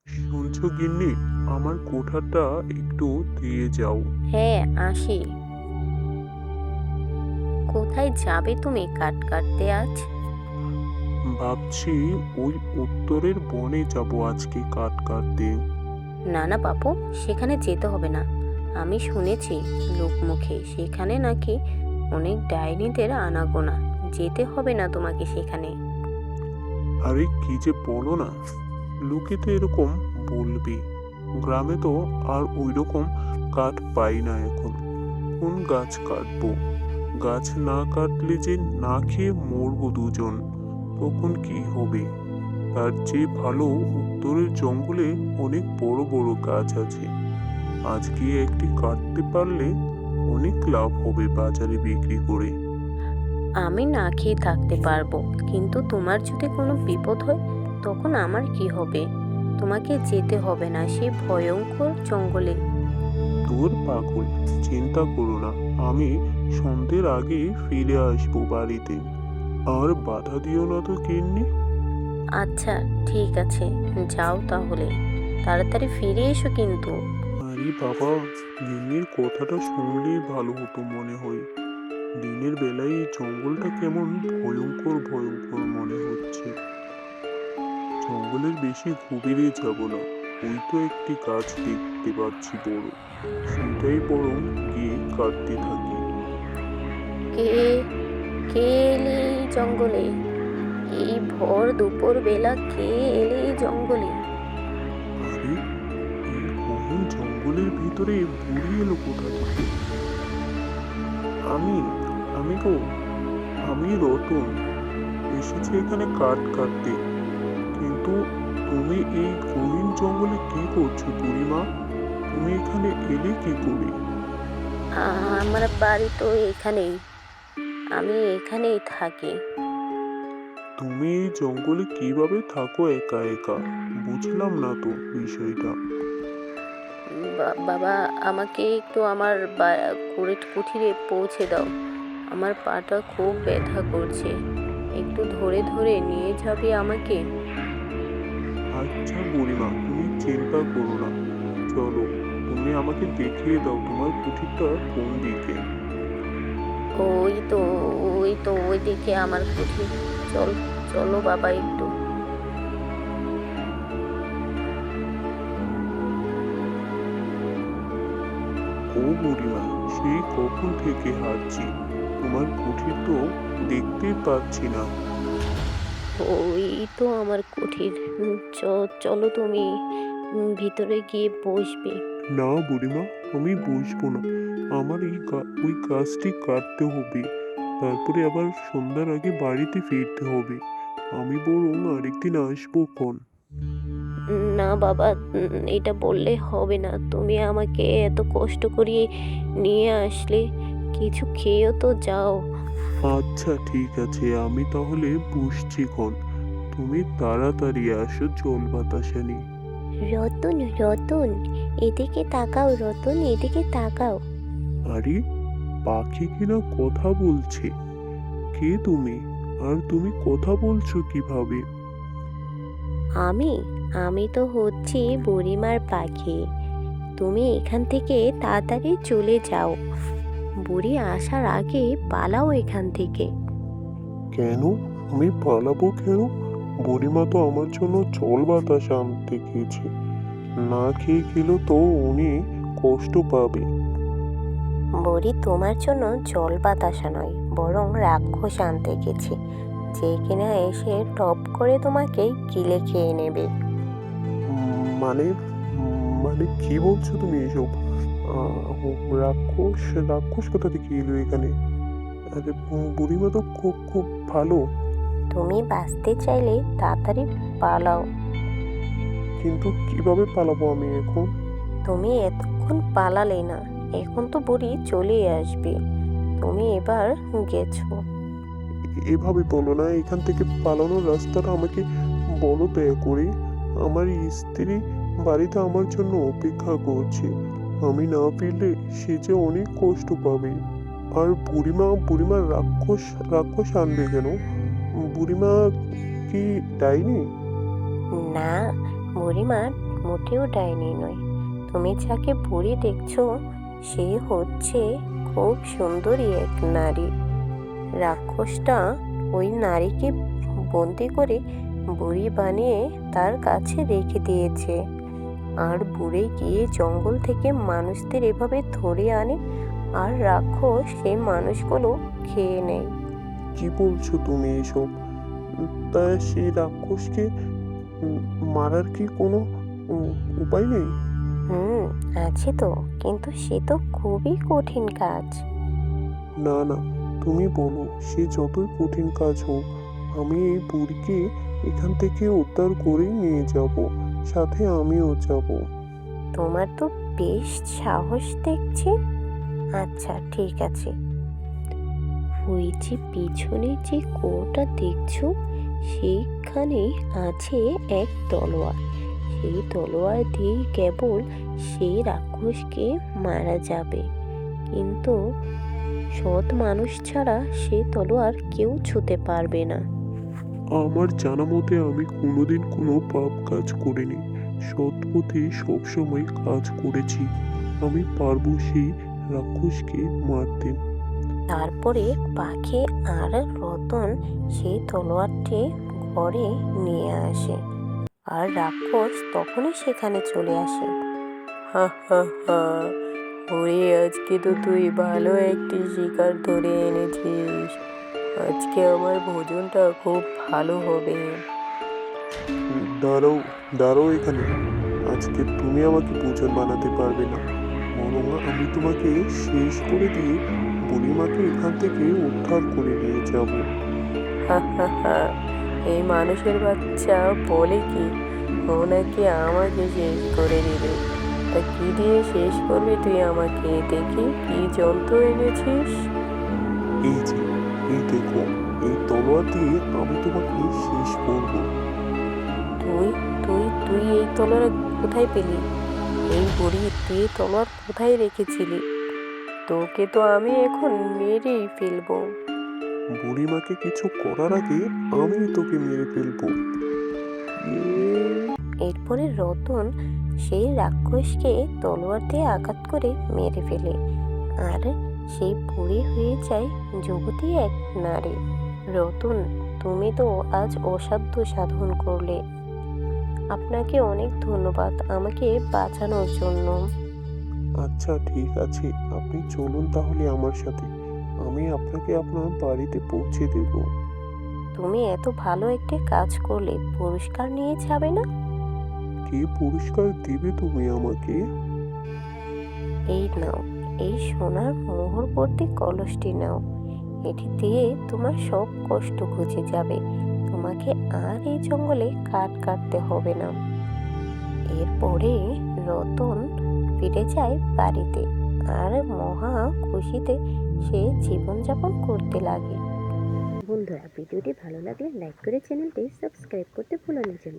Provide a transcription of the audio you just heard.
শুনছো গিন্নি, আমার কোঠাটা একটু দিয়ে যাও। হ্যাঁ, আসি। কোথায় যাবে তুমি কাঠ কাটতে আজ? ভাবছি ওই উত্তরের বনে যাব আজকে কাঠ কাটতে। না না বাপু, সেখানে যেতে হবে না। আমি শুনেছি লোকমুখে সেখানে নাকি অনেক ডাইনিদের আনাগোনা। যেতে হবে না তোমাকে সেখানে। আরে কি যে বলো না, লোকে তো এরকম বলবে। গ্রামে তো আর ওই রকম কাঠ পাই না এখন। কোন গাছ কাটবো? গাছ না কাটলে যে না খেয়ে মরবো দুজন, তখন কি হবে? তার চেয়ে ভালো উত্তরের জঙ্গলে অনেক বড় বড় গাছ আছে। আজকে একটি কাটতে পারলে অনেক লাভ হবে বাজারে বিক্রি করে। আমি না খেয়ে থাকতে পারবো, কিন্তু তোমার যদি কোনো বিপদ হয় তখন আমার কি হবে? তোমাকে যেতে হবে না সেই ভয়ঙ্কর জঙ্গলে। তোর পাগল, চিন্তা করো না, আমি সন্ধ্যের আগে ফিরে আসবো বাড়িতে। আর বাধা দিও না তো গিন্নি। আচ্ছা, ঠিক আছে, যাও তাহলে। তাড়াতাড়ি ফিরে এসো কিন্তু। আরে বাবা, গিন্নির কথাটা শুনলেই ভালো হতো মনে হয়। দিনের বেলায় এই জঙ্গলটা কেমন ভয়ঙ্কর ভয়ঙ্কর মনে হচ্ছে। জঙ্গলের বেশি গভীরে যাব না। ওই তো একটি গাছ দেখতে পাচ্ছি বড়, সেটাই বরং গিয়ে কাটতে থাকি। কে কে এলে এই জঙ্গলে? এই ভর দুপুর বেলা কে এলে এই জঙ্গলে? আরে, এই গহীন জঙ্গলের ভিতরে বুড়ি এলো কোথা থেকে? আমি আমি গো, আমি রতন, এসেছি এখানে কাঠ কাটতে। কিন্তু তুমি এই গহীন জঙ্গলে কি করছো বুড়িমা? তুমি এখানে এলে কি করে? আমার বাড়ি তো এখানেই। আমি এখানেই থাকি। তুমি এই জঙ্গলে কিভাবে থাকো একা একা? বুঝলাম না তো বিষয়টা। বাবা, আমাকে একটু আমার কুঠিরে পৌঁছে দাও। আমার পাটা খুব ব্যথা করছে। একটু ধরে ধরে নিয়ে যাবে আমাকে? আচ্ছা বুড়িমা, তুমি চিন্তা করো না। চলো, তুমি আমাকে দেখিয়ে দাও তোমার কুঠিরটা কোন দিকে। ওই তো, ওই দিকে আমার কুঠির। চল, চলো বাবা একটু। ও বুড়িমা, সেই কখন থেকে হাঁটছি, তোমার কুঠির তো দেখতেই পাচ্ছি না। ওই তো আমার কুঠির। চলো তুমি ভিতরে গিয়ে বসবে। না বুড়িমা, আমি বুঝবো না। আমার ওই গাছটি কাটতে হবে, তারপরে আবার সন্ধ্যার আগে বাড়িতে ফিরতে হবে। আমি বরং আরেকদিন আসবো ক্ষণ। না বাবা, এটা বললে হবে না। তুমি আমাকে এত কষ্ট করিয়ে নিয়ে আসলে, কিছু খেয়েও তো যাও। আচ্ছা ঠিক আছে, আমি তাহলে বসছি ক্ষণ। তুমি তাড়াতাড়ি আসো জল বাতাসা নিয়ে। রতন, রতন, এদিকে তাকাও। রতন, এদিকে তাকাও। আরে, পাখি কিনা কথা বলছে! কে তুমি? আর তুমি কথা বলছো কিভাবে? আমি আমি তো হচ্ছি বুড়িমার পাখি। তুমি এখান থেকে তাড়াতাড়ি চলে যাও। বুড়ি আসার আগে পালাও এখান থেকে। কেন? আমি পালাবো কেন? বুড়িমা তো আমার জন্য জল বাতাস আনতে গিয়েছে। না খেয়ে গেলেও তো উনি কষ্ট পাবে। বুড়ি তোমার জন্য জল বাতাসা নয়, বরং রাক্ষস আনতে গেছে, যে কিনা এসে টপ করে তোমাকে গিলে খেয়ে নেবে। মানে, মানে কি বলছো তুমি এসব? রাক্ষস? রাক্ষস কোথা থেকে এলো এখানে? আরে, বুড়িমা তো খুব খুব ভালো। তুমি বাঁচতে চাইলে তাড়াতাড়ি পালাও। কিন্তু কিভাবে পালাবো আমি এখন? তুমি এতক্ষণ পালালে না, এখন তো বুড়ি চলে আসবে। তুমি এবার গেছো। এভাবে বলো না, এখান থেকে পালানোর রাস্তাটা আমাকে বলো দয়া করে। আমার স্ত্রী বাড়িতে আমার জন্য অপেক্ষা করছে। আমি না ফিরলে সে যে অনেক কষ্ট পাবে। আর বুড়িমা, বুড়িমা রাক্ষস, রাক্ষস আনবে কেন? বুড়িমা কি ডাইনি? না, বুড়িমা মোটেও ডাইনি নয়। তুমি যাকে বুড়ি দেখছো সে হচ্ছে খুব সুন্দরী এক নারী। রাক্ষসটা ওই নারীকে বন্দি করে বুড়ি বানিয়ে তার কাছে রেখে দিয়েছে। আর বুড়ি গিয়ে জঙ্গল থেকে মানুষদের এভাবে ধরে আনে, আর রাক্ষস সেই মানুষগুলো খেয়ে নেয়। কি বলছো তুমি এসব? তা সেই রাক্ষসকে মারার কি কোনো উপায় নেই? আছে তো, কিন্তু সে তো খুবই কঠিন কাজ। না না, তুমি বলো, সে যতই কঠিন কাজ হোক, আমি এই বুড়িকে এখান থেকে উদ্ধার করে নিয়ে যাব, সাথে আমিও যাব। তোমার তো বেশ সাহস দেখছি। আচ্ছা ঠিক আছে, ওই যে পিছনে যে কুয়োটা দেখছো সেইখানে আছে এক তলোয়ার। সেই তলোয়ার দিয়ে কেবল সেই রাক্ষসকে মারা যাবে, কিন্তু সৎ মানুষ ছাড়া সেই তলোয়ার কেউ ছুঁতে পারবে না। আমার জানা মতে আমি কোনোদিন কোনো পাপ কাজ করিনি, সৎ পথে সবসময় কাজ করেছি। আমি পারবো সেই রাক্ষসকে মারতে। তারপরে পাখি আর রতন সেই তলোয়ারটি ঘরে নিয়ে আসে, আর রাক্ষস তখনই সেখানে চলে আসে। হা হা হা, ওরে আজকে তো তুই ভালো একটি শিকার ধরে এনেছিস। আজকে আমার ভোজনটা খুব ভালো হবে। দাঁড়াও, দাঁড়াও এখানে। আজকে তুমি আমাকে ভোজন বানাতে পারবে না, বরং আমি তোমাকে শেষ করে দিয়ে বুড়িমাকে এখান থেকে উদ্ধার করে নিয়ে যাব। হা হা হা, এই মানুষের বাচ্চা বলে কি ও নাকি আমাকে শেষ করে দিবে? তা কি দিয়ে শেষ করবি তুই আমাকে? দেখি কি জন্তু এনেছিস। এই যে, এই দেখো, এই তলোয়ার দিয়ে আমি তোমাকে শেষ করব। তুই তুই তুই এই তলোয়ার কোথায় পেলি? এই বুড়ি, তুই এই তলোয়ার কোথায় রেখেছিলি? তোকে তো আমি এখন মেরেই ফেলবো। বুড়িমাকে কিছু করার আগে আমি তোকে মেরে ফেলবো। এরপরে রতন সেই রাক্ষসকে তলোয়ার দিয়ে আঘাত করে মেরে ফেলে, আর সেই বুড়ি হয়ে যায় যুবতী এক নারী। রতন, তুমি তো আজ অসাধ্য সাধন করলে। আপনাকে অনেক ধন্যবাদ আমাকে বাঁচানোর জন্য। আচ্ছা ঠিক আছে, আপনি চলুন তাহলে আমার সাথে, আমি আপনাকে আপনার বাড়িতে পৌঁছে দেব। তুমি এত ভালো একটি কাজ করলে, পুরস্কার নিয়ে যাবে না? কি পুরস্কার দিবে তুমি আমাকে? এই নাও, এই সোনার মোহরবর্তী কলসটি নাও। এটি দিয়ে তোমার সব কষ্ট ঘুচে যাবে। তোমাকে আর এই জঙ্গলে কাঠ কাটতে হবে না। এরপরে রতন ফিরে যায় বাড়িতে, আর মহা খুশিতে সে জীবনযাপন করতে লাগে। বন্ধুরা, ভিডিওটি ভালো লাগলে লাইক করে চ্যানেলটি সাবস্ক্রাইব করতে ভুলো না যেন।